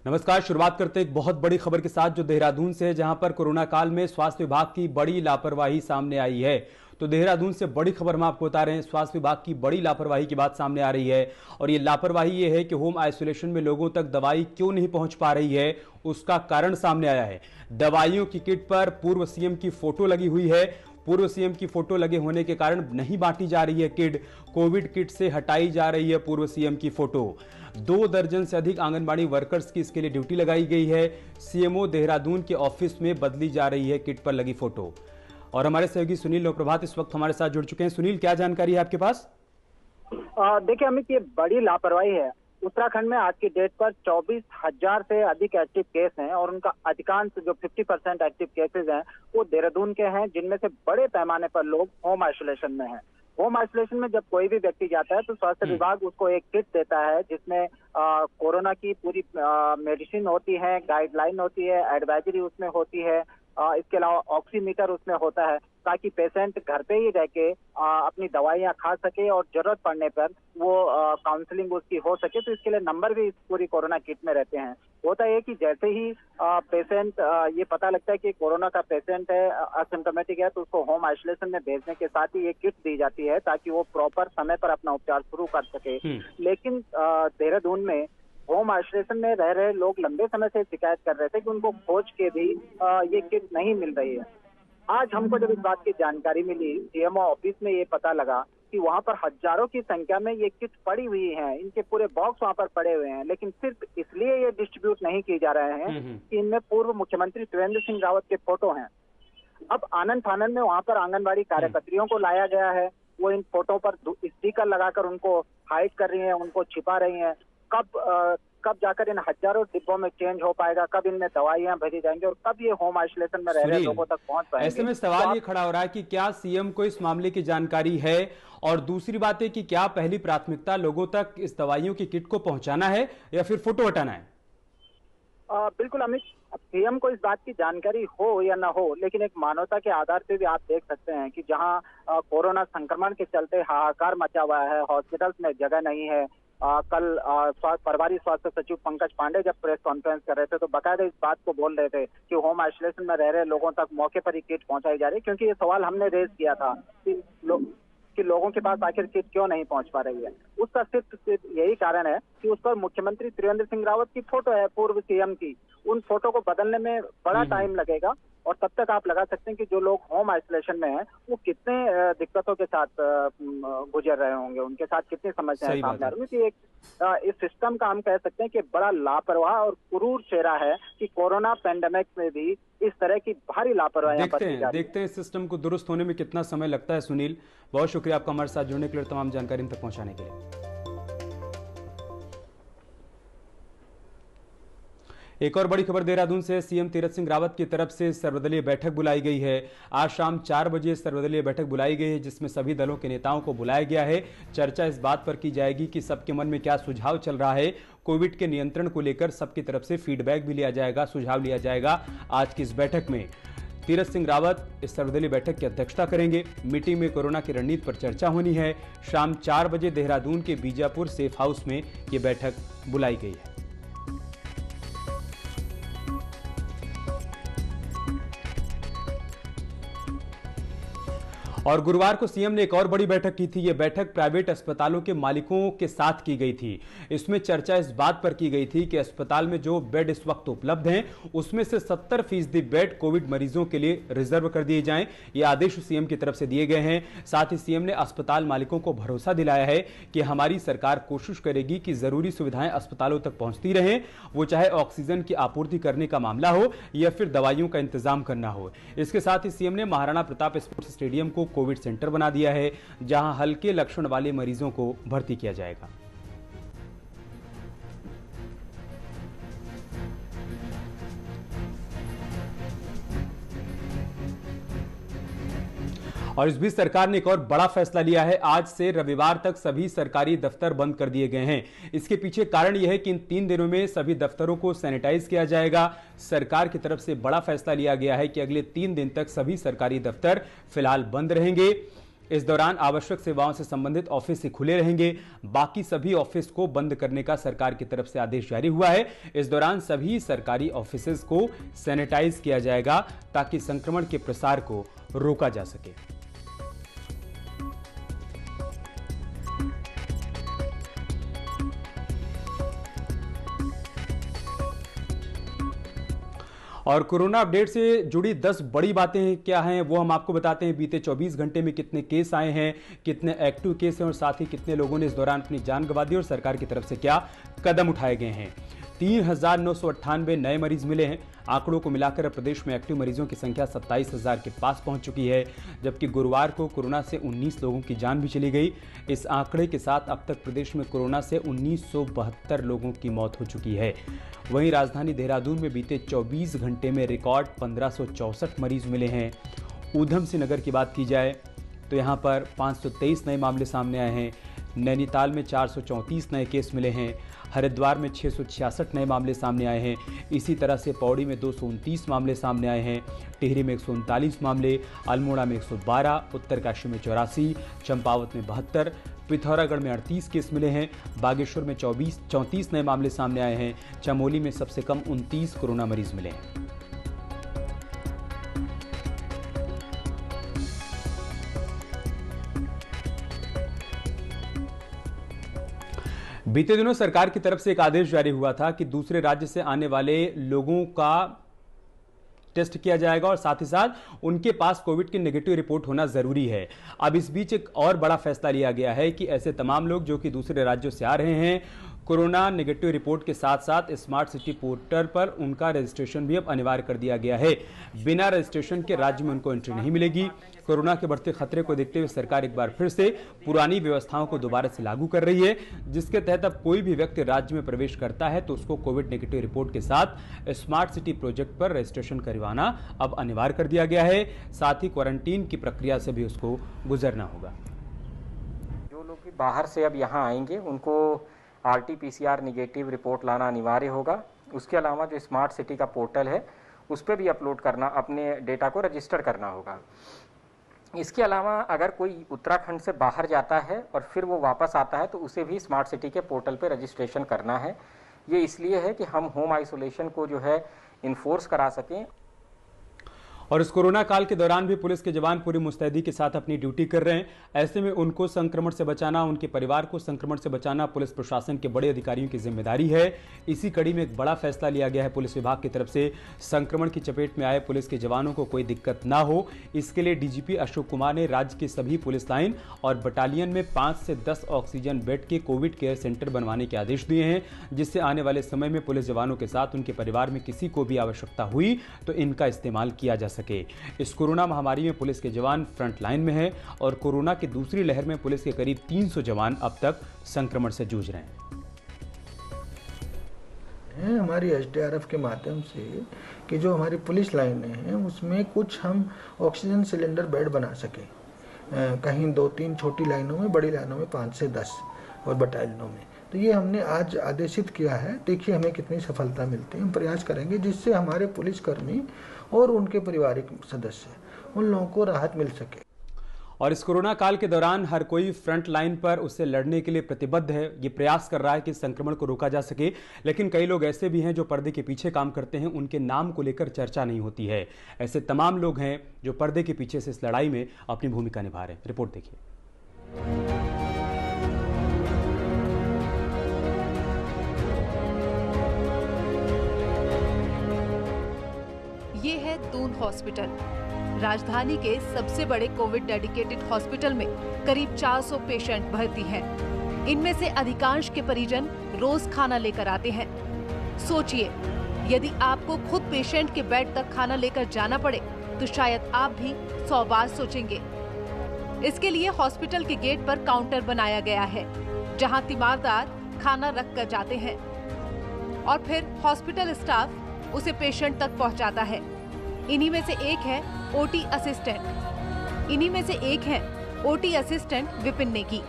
नमस्कार। शुरुआत करते एक बहुत बड़ी खबर के साथ जो देहरादून से है, जहां पर कोरोना काल में स्वास्थ्य विभाग की बड़ी लापरवाही सामने आई है। तो देहरादून से बड़ी खबर हम आपको बता रहे हैं। स्वास्थ्य विभाग की बड़ी लापरवाही की बात सामने आ रही है और ये लापरवाही ये है कि होम आइसोलेशन में लोगों तक दवाई क्यों नहीं पहुंच पा रही है, उसका कारण सामने आया है। दवाइयों की किट पर पूर्व सीएम की फोटो लगी हुई है। पूर्व सीएम की फोटो लगे होने के कारण नहीं बांटी जा रही है किट। कोविड किट से हटाई जा रही है पूर्व सीएम की फोटो। 2 दर्जन से अधिक आंगनबाड़ी वर्कर्स की इसके लिए ड्यूटी लगाई गई है। सीएमओ देहरादून के ऑफिस में बदली जा रही है किट पर लगी फोटो। और हमारे सहयोगी सुनील लोकप्रभात इस वक्त हमारे साथ जुड़ चुके हैं। सुनील, क्या जानकारी है आपके पास? देखिए अमित, ये बड़ी लापरवाही है। उत्तराखंड में आज की डेट पर 24,000 से अधिक एक्टिव केस हैं और उनका अधिकांश जो 50% एक्टिव केसेस हैं वो देहरादून के हैं, जिनमें से बड़े पैमाने पर लोग होम आइसोलेशन में हैं। होम आइसोलेशन में जब कोई भी व्यक्ति जाता है तो स्वास्थ्य विभाग उसको एक किट देता है जिसमें कोरोना की पूरी मेडिसिन होती है, गाइडलाइन होती है, एडवाइजरी उसमें होती है। इसके अलावा ऑक्सीमीटर उसमें होता है ताकि पेशेंट घर पे ही रह के अपनी दवाइयाँ खा सके और जरूरत पड़ने पर वो काउंसलिंग उसकी हो सके। तो इसके लिए नंबर भी इस पूरी कोरोना किट में रहते हैं। होता है कि जैसे ही पेशेंट ये पता लगता है कि कोरोना का पेशेंट है, असिम्टोमेटिक है, तो उसको होम आइसोलेशन में भेजने के साथ ही ये किट दी जाती है ताकि वो प्रॉपर समय पर अपना उपचार शुरू कर सके। लेकिन देहरादून में होम आइसोलेशन में रह रहे लोग लंबे समय से शिकायत कर रहे थे कि उनको खोज के भी ये किट नहीं मिल रही है। आज हमको जब इस बात की जानकारी मिली, सीएमओ ऑफिस में ये पता लगा कि वहां पर हजारों की संख्या में ये किट पड़ी हुई हैं, इनके पूरे बॉक्स वहां पर पड़े हुए हैं, लेकिन सिर्फ इसलिए ये डिस्ट्रीब्यूट नहीं किए जा रहे हैं कि इनमें पूर्व मुख्यमंत्री त्रिवेंद्र सिंह रावत के फोटो हैं। अब आनंद फानंद में वहां पर आंगनबाड़ी कार्यकर्तियों को लाया गया है। वो इन फोटो पर स्टिकर लगाकर उनको हाइड कर रही है, उनको छिपा रही है। कब जाकर इन हजारों डिब्बों में चेंज हो पाएगा, कब इनमें दवाइयां भेजी जाएंगी और कब ये होम आइसोलेशन में रह रहे लोगों तक पहुंच पाएंगे? ऐसे में सवाल ये खड़ा हो रहा है कि क्या सीएम को इस मामले की जानकारी है, और दूसरी बात है कि क्या पहली प्राथमिकता लोगों तक इस दवाइयों की किट को पहुंचाना है या फिर फोटो हटाना है? बिल्कुल अमित, सीएम को इस बात की जानकारी हो या ना हो, लेकिन एक मानवता के आधार पे भी आप देख सकते हैं कि जहां कोरोना संक्रमण के चलते हाहाकार मचा हुआ है, हॉस्पिटल्स में जगह नहीं है। कल प्रभारी स्वास्थ्य सचिव पंकज पांडे जब प्रेस कॉन्फ्रेंस कर रहे थे तो बाकायदा इस बात को बोल रहे थे कि होम आइसोलेशन में रह रहे लोगों तक मौके पर ही किट पहुंचाई जा रही है, क्योंकि ये सवाल हमने रेज किया था कि लोगों के पास आखिर किट क्यों नहीं पहुंच पा रही है। उसका सिर्फ यही कारण है कि उस पर मुख्यमंत्री त्रिवेंद्र सिंह रावत की फोटो है, पूर्व सीएम की। उन फोटो को बदलने में बड़ा टाइम लगेगा और तब तक आप लगा सकते हैं कि जो लोग होम आइसोलेशन में हैं वो कितने दिक्कतों के साथ गुजर रहे होंगे, उनके साथ कितनी समस्याएं सामने आ रही है। इस सिस्टम का हम कह सकते हैं कि बड़ा लापरवाह और क्रूर चेहरा है कि कोरोना पेंडेमिक में भी इस तरह की भारी लापरवाही देखते हैं इस सिस्टम को दुरुस्त होने में कितना समय लगता है। सुनील, बहुत शुक्रिया आपका हमारे साथ जुड़ने के लिए, तमाम जानकारी तक पहुंचाने के लिए। एक और बड़ी खबर देहरादून से। सीएम तीरथ सिंह रावत की तरफ से सर्वदलीय बैठक बुलाई गई है। आज शाम 4 बजे सर्वदलीय बैठक बुलाई गई है जिसमें सभी दलों के नेताओं को बुलाया गया है। चर्चा इस बात पर की जाएगी कि सबके मन में क्या सुझाव चल रहा है। कोविड के नियंत्रण को लेकर सबकी तरफ से फीडबैक भी लिया जाएगा, सुझाव लिया जाएगा। आज की इस बैठक में तीरथ सिंह रावत इस सर्वदलीय बैठक की अध्यक्षता करेंगे। मीटिंग में कोरोना की रणनीति पर चर्चा होनी है। शाम 4 बजे देहरादून के बीजापुर सेफ हाउस में ये बैठक बुलाई गई है। और गुरुवार को सीएम ने एक और बड़ी बैठक की थी। यह बैठक प्राइवेट अस्पतालों के मालिकों के साथ की गई थी। इसमें चर्चा इस बात पर की गई थी कि अस्पताल में जो बेड इस वक्त उपलब्ध हैं उसमें से 70% बेड कोविड मरीजों के लिए रिजर्व कर दिए जाएं। ये आदेश सीएम की तरफ से दिए गए हैं। साथ ही सीएम ने अस्पताल मालिकों को भरोसा दिलाया है कि हमारी सरकार कोशिश करेगी कि जरूरी सुविधाएं अस्पतालों तक पहुंचती रहें, वो चाहे ऑक्सीजन की आपूर्ति करने का मामला हो या फिर दवाइयों का इंतजाम करना हो। इसके साथ ही सीएम ने महाराणा प्रताप स्पोर्ट्स स्टेडियम को कोविड सेंटर बना दिया है जहां हल्के लक्षण वाले मरीजों को भर्ती किया जाएगा। और इस बीच सरकार ने एक और बड़ा फैसला लिया है। आज से रविवार तक सभी सरकारी दफ्तर बंद कर दिए गए हैं। इसके पीछे कारण यह है कि इन 3 दिनों में सभी दफ्तरों को सैनिटाइज किया जाएगा। सरकार की तरफ से बड़ा फैसला लिया गया है कि अगले 3 दिन तक सभी सरकारी दफ्तर फिलहाल बंद रहेंगे। इस दौरान आवश्यक सेवाओं से संबंधित ऑफिस ही खुले रहेंगे। बाकी सभी ऑफिस को बंद करने का सरकार की तरफ से आदेश जारी हुआ है। इस दौरान सभी सरकारी ऑफिसेज को सैनिटाइज किया जाएगा ताकि संक्रमण के प्रसार को रोका जा सके। और कोरोना अपडेट से जुड़ी 10 बड़ी बातें क्या हैं वो हम आपको बताते हैं। बीते 24 घंटे में कितने केस आए हैं, कितने एक्टिव केस हैं और साथ ही कितने लोगों ने इस दौरान अपनी जान गंवा दी और सरकार की तरफ से क्या कदम उठाए गए हैं। 3,998 नए मरीज मिले हैं। आंकड़ों को मिलाकर प्रदेश में एक्टिव मरीजों की संख्या 27,000 के पास पहुंच चुकी है, जबकि गुरुवार को कोरोना से 19 लोगों की जान भी चली गई। इस आंकड़े के साथ अब तक प्रदेश में कोरोना से 1972 लोगों की मौत हो चुकी है। वहीं राजधानी देहरादून में बीते 24 घंटे में रिकॉर्ड 1564 मरीज मिले हैं। ऊधम सिंह नगर की बात की जाए तो यहाँ पर 523 नए मामले सामने आए हैं। नैनीताल में 434 नए केस मिले हैं। हरिद्वार में 666 नए मामले सामने आए हैं। इसी तरह से पौड़ी में 229 मामले सामने आए हैं। टिहरी में 139 मामले, अल्मोड़ा में 112, उत्तरकाशी में 84, चंपावत में 72, पिथौरागढ़ में 38 केस मिले हैं। बागेश्वर में 34 नए मामले सामने आए हैं। चमोली में सबसे कम 29 कोरोना मरीज मिले हैं। बीते दिनों सरकार की तरफ से एक आदेश जारी हुआ था कि दूसरे राज्य से आने वाले लोगों का टेस्ट किया जाएगा और साथ ही साथ उनके पास कोविड की नेगेटिव रिपोर्ट होना जरूरी है। अब इस बीच एक और बड़ा फैसला लिया गया है कि ऐसे तमाम लोग जो कि दूसरे राज्यों से आ रहे हैं, कोरोना नेगेटिव रिपोर्ट के साथ साथ स्मार्ट सिटी पोर्टल पर उनका रजिस्ट्रेशन भी अब अनिवार्य कर दिया गया है। बिना रजिस्ट्रेशन के राज्य में उनको एंट्री नहीं मिलेगी। कोरोना के बढ़ते खतरे को देखते हुए सरकार एक बार फिर से पुरानी व्यवस्थाओं को दोबारा से लागू कर रही है, जिसके तहत अब कोई भी व्यक्ति राज्य में प्रवेश करता है तो उसको कोविड नेगेटिव रिपोर्ट के साथ स्मार्ट सिटी प्रोजेक्ट पर रजिस्ट्रेशन करवाना अब अनिवार्य कर दिया गया है। साथ ही क्वारंटीन की प्रक्रिया से भी उसको गुजरना होगा। जो लोग बाहर से अब यहाँ आएंगे उनको RT-PCR निगेटिव रिपोर्ट लाना अनिवार्य होगा। उसके अलावा जो स्मार्ट सिटी का पोर्टल है उस पर भी अपलोड करना, अपने डेटा को रजिस्टर करना होगा। इसके अलावा अगर कोई उत्तराखंड से बाहर जाता है और फिर वो वापस आता है तो उसे भी स्मार्ट सिटी के पोर्टल पे रजिस्ट्रेशन करना है। ये इसलिए है कि हम होम आइसोलेशन को जो है इन्फोर्स करा सकें। और इस कोरोना काल के दौरान भी पुलिस के जवान पूरी मुस्तैदी के साथ अपनी ड्यूटी कर रहे हैं। ऐसे में उनको संक्रमण से बचाना, उनके परिवार को संक्रमण से बचाना पुलिस प्रशासन के बड़े अधिकारियों की जिम्मेदारी है। इसी कड़ी में एक बड़ा फैसला लिया गया है पुलिस विभाग की तरफ से। संक्रमण की चपेट में आए पुलिस के जवानों को कोई दिक्कत ना हो, इसके लिए DGP अशोक कुमार ने राज्य के सभी पुलिस लाइन और बटालियन में 5 से 10 ऑक्सीजन बेड के कोविड केयर सेंटर बनवाने के आदेश दिए हैं, जिससे आने वाले समय में पुलिस जवानों के साथ उनके परिवार में किसी को भी आवश्यकता हुई तो इनका इस्तेमाल किया जा सके। इस कोरोना महामारी में पुलिस के जवान फ्रंट लाइन में हैं और कोरोना की दूसरी लहर में पुलिस के करीब 300 जवान अब तक संक्रमण से जूझ रहे हैं। हमारी SDRF के माध्यम से कि जो हमारी पुलिस लाइनें हैं उसमें कुछ हम ऑक्सीजन सिलेंडर बेड बना सके। कहीं 2-3 छोटी लाइनों में, बड़ी लाइनों में 5 से 10 और बटालियनों में। तो ये हमने आज आदेशित किया है। देखिए हमें कितनी सफलता मिलती है। हम प्रयास करेंगे जिससे हमारे पुलिसकर्मी और उनके पारिवारिक सदस्य, उन लोगों को राहत मिल सके। और इस कोरोना काल के दौरान हर कोई फ्रंट लाइन पर उससे लड़ने के लिए प्रतिबद्ध है। ये प्रयास कर रहा है कि संक्रमण को रोका जा सके, लेकिन कई लोग ऐसे भी हैं जो पर्दे के पीछे काम करते हैं, उनके नाम को लेकर चर्चा नहीं होती है। ऐसे तमाम लोग हैं जो पर्दे के पीछे से इस लड़ाई में अपनी भूमिका निभा रहे हैं। रिपोर्ट देखिए। ये है दून हॉस्पिटल। राजधानी के सबसे बड़े कोविड डेडिकेटेड हॉस्पिटल में करीब 400 पेशेंट भर्ती हैं। इनमें से अधिकांश के परिजन रोज खाना लेकर आते हैं। सोचिए, यदि आपको खुद पेशेंट के बेड तक खाना लेकर जाना पड़े तो शायद आप भी 100 बार सोचेंगे। इसके लिए हॉस्पिटल के गेट पर काउंटर बनाया गया है, जहां तीमारदार खाना रख कर जाते हैं और फिर हॉस्पिटल स्टाफ उसे पेशेंट तक पहुंचाता है। इन्हीं में से एक है ओटी असिस्टेंट विपिन नेगी।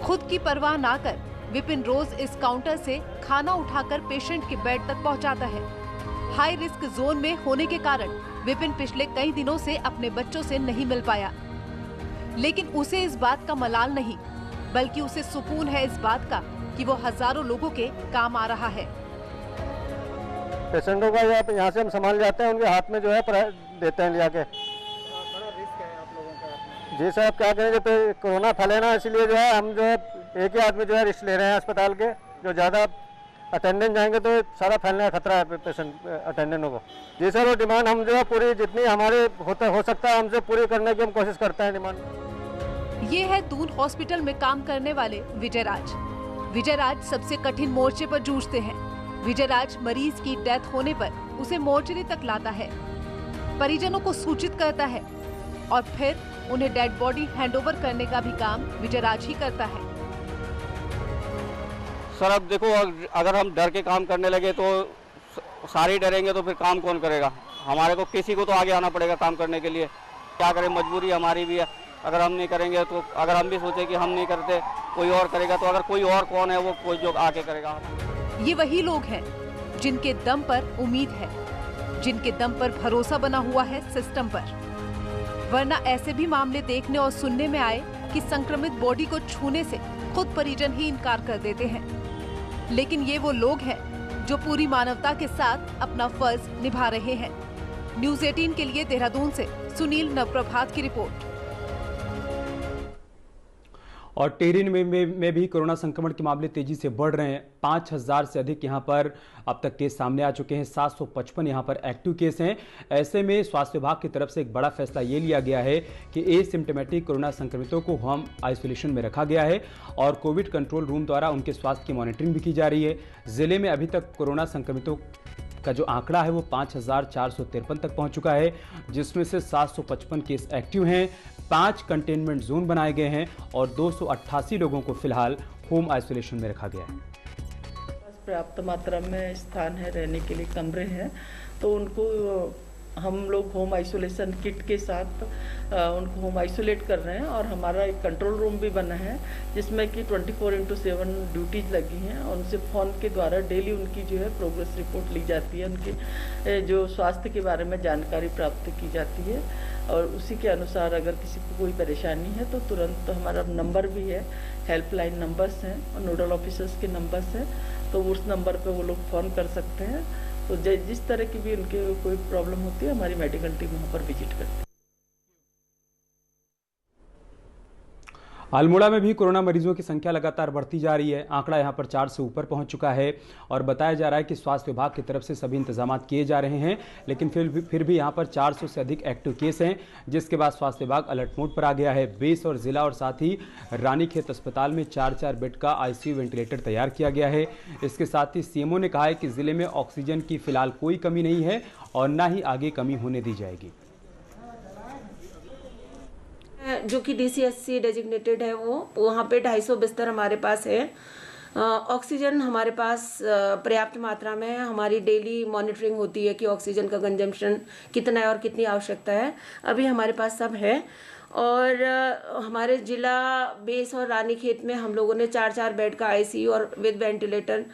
खुद की परवाह ना कर विपिन रोज इस काउंटर से खाना उठाकर पेशेंट के बेड तक पहुंचाता है। हाई रिस्क जोन में होने के कारण विपिन पिछले कई दिनों से अपने बच्चों से नहीं मिल पाया। लेकिन उसे इस बात का मलाल नहीं, बल्कि उसे सुकून है इस बात का कि वो हजारों लोगों के काम आ रहा है। पेशेंटों का यहाँ से हम संभाल जाते हैं, उनके हाथ में जो है देते हैं ले जाके। बड़ा रिस्क है आप लोगों का। जी साहब, क्या करेंगे, तो कोरोना फैले ना, इसलिए जो है हम जो है एक ही आदमी जो है रिस्क ले रहे हैं अस्पताल के। जो ज़्यादा अटेंडेंट जाएंगे तो सारा फैलने का खतरा है पेशेंट अटेंडेंटों को। जी सर, वो डिमांड हम जो है पूरी जितनी हमारे हो सकता है हमसे पूरी करने की हम कोशिश करते हैं डिमांड। ये है दून हॉस्पिटल में काम करने वाले विजयराज। विजयराज सबसे कठिन मोर्चे पर जूझते हैं। विजयराज मरीज की डेथ होने पर उसे मोर्चरी तक लाता है, परिजनों को सूचित करता है और फिर उन्हें डेड बॉडी हैंडओवर करने का भी काम विजयराज ही करता है। सर अब देखो, अगर हम डर के काम करने लगे तो सारे डरेंगे तो फिर काम कौन करेगा। हमारे को किसी को तो आगे आना पड़ेगा काम करने के लिए। क्या करें, मजबूरी हमारी भी है। अगर हम नहीं करेंगे तो, अगर हम भी सोचे कि हम नहीं करते कोई और करेगा, तो अगर कोई और कौन है वो कोई जो आके करेगा। ये वही लोग हैं जिनके दम पर उम्मीद है, जिनके दम पर भरोसा बना हुआ है सिस्टम पर। वरना ऐसे भी मामले देखने और सुनने में आए कि संक्रमित बॉडी को छूने से खुद परिजन ही इनकार कर देते हैं। लेकिन ये वो लोग हैं जो पूरी मानवता के साथ अपना फर्ज निभा रहे हैं। न्यूज़ 18 के लिए देहरादून से सुनील नवप्रभात की रिपोर्ट। और टेहरी में भी कोरोना संक्रमण के मामले तेजी से बढ़ रहे हैं। 5000 से अधिक यहां पर अब तक केस सामने आ चुके हैं। 755 यहां पर एक्टिव केस हैं। ऐसे में स्वास्थ्य विभाग की तरफ से एक बड़ा फैसला ये लिया गया है कि एसिम्प्टोमेटिक कोरोना संक्रमितों को होम आइसोलेशन में रखा गया है और कोविड कंट्रोल रूम द्वारा उनके स्वास्थ्य की मॉनिटरिंग भी की जा रही है। जिले में अभी तक कोरोना संक्रमितों का जो आंकड़ा है वो 5453 तक पहुंच चुका है, जिसमें से 755 केस एक्टिव हैं। 5 कंटेनमेंट जोन बनाए गए हैं और 288 लोगों को फिलहाल होम आइसोलेशन में रखा गया है। पर्याप्त मात्रा में स्थान है, रहने के लिए कमरे हैं, तो उनको हम लोग होम आइसोलेशन किट के साथ उनको होम आइसोलेट कर रहे हैं। और हमारा एक कंट्रोल रूम भी बना है जिसमें कि 24/7 ड्यूटीज लगी हैं और उनसे फ़ोन के द्वारा डेली उनकी जो है प्रोग्रेस रिपोर्ट ली जाती है, उनके जो स्वास्थ्य के बारे में जानकारी प्राप्त की जाती है और उसी के अनुसार अगर किसी को कोई परेशानी है तो तुरंत हमारा नंबर भी है, हेल्पलाइन नंबर्स हैं और नोडल ऑफिसर्स के नंबर्स हैं, तो उस नंबर पर वो लोग फ़ोन कर सकते हैं। तो जिस तरह की भी उनके कोई प्रॉब्लम होती है हमारी मेडिकल टीम वहाँ पर विजिट करती है। अल्मोड़ा में भी कोरोना मरीजों की संख्या लगातार बढ़ती जा रही है। आंकड़ा यहां पर 4 से ऊपर पहुंच चुका है और बताया जा रहा है कि स्वास्थ्य विभाग की तरफ से सभी इंतजाम किए जा रहे हैं, लेकिन फिर भी यहां पर 400 से अधिक एक्टिव केस हैं, जिसके बाद स्वास्थ्य विभाग अलर्ट मोड पर आ गया है। बेस और जिला और साथ ही रानीखेत अस्पताल में 4-4 बेड का आईसीयू वेंटिलेटर तैयार किया गया है। इसके साथ ही सीएमओ ने कहा है कि जिले में ऑक्सीजन की फिलहाल कोई कमी नहीं है और न ही आगे कमी होने दी जाएगी। जो कि DCSC डेजिग्नेटेड है, वो वहाँ पे 250 बिस्तर हमारे पास है। ऑक्सीजन हमारे पास पर्याप्त मात्रा में है। हमारी डेली मॉनिटरिंग होती है कि ऑक्सीजन का कंजम्पशन कितना है और कितनी आवश्यकता है। अभी हमारे पास सब है और हमारे जिला बेस और रानीखेत में हम लोगों ने 4-4 बेड का आईसीयू और विद वेंटिलेटर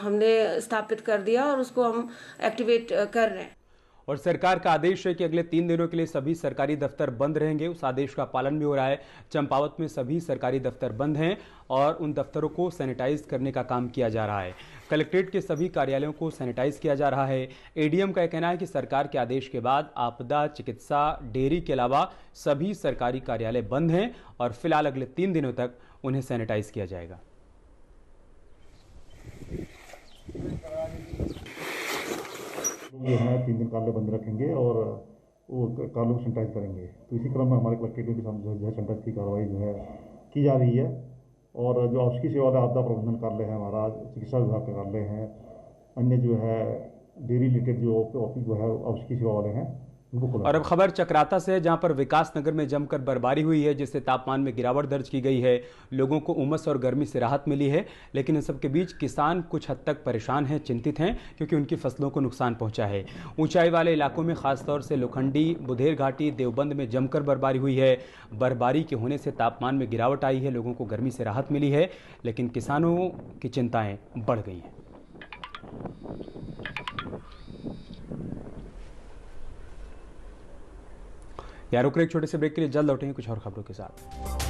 हमने स्थापित कर दिया और उसको हम एक्टिवेट कर रहे हैं। और सरकार का आदेश है कि अगले 3 दिनों के लिए सभी सरकारी दफ्तर बंद रहेंगे। उस आदेश का पालन भी हो रहा है। चंपावत में सभी सरकारी दफ्तर बंद हैं और उन दफ्तरों को सैनिटाइज करने का काम किया जा रहा है। कलेक्ट्रेट के सभी कार्यालयों को सैनिटाइज किया जा रहा है। एडीएम का कहना है कि सरकार के आदेश के बाद आपदा, चिकित्सा, डेयरी के अलावा सभी सरकारी कार्यालय बंद हैं और फिलहाल अगले 3 दिनों तक उन्हें सैनिटाइज किया जाएगा। जो है 3 दिन कार्यालय बंद रखेंगे और वो कार्यालय को सैनिटाइज करेंगे। तो इसी क्रम में हमारे कलेक्ट्रेट में भी जो है सैनिटाइज की कार्रवाई जो है की जा रही है। और जो आवश्यक सेवा वाले आपदा प्रबंधन कार्यालय है, हमारा चिकित्सा विभाग के कार्यालय हैं, अन्य जो है डेयरी रिलेटेड जो ऑफिस जो है आवश्यक सेवा वाले हैं। और अब खबर चक्राता से है, जहां पर विकास नगर में जमकर बर्फबारी हुई है, जिससे तापमान में गिरावट दर्ज की गई है। लोगों को उमस और गर्मी से राहत मिली है, लेकिन इन सबके बीच किसान कुछ हद तक परेशान हैं, चिंतित हैं, क्योंकि उनकी फसलों को नुकसान पहुंचा है। ऊंचाई वाले इलाकों में खासतौर से लोखंडी, बुधेर घाटी, देवबंद में जमकर बर्फबारी हुई है। बर्फबारी के होने से तापमान में गिरावट आई है, लोगों को गर्मी से राहत मिली है, लेकिन किसानों की चिंताएं बढ़ गई हैं। यार रुक रहे एक छोटे से ब्रेक के लिए, जल्द लौटेंगे कुछ और खबरों के साथ।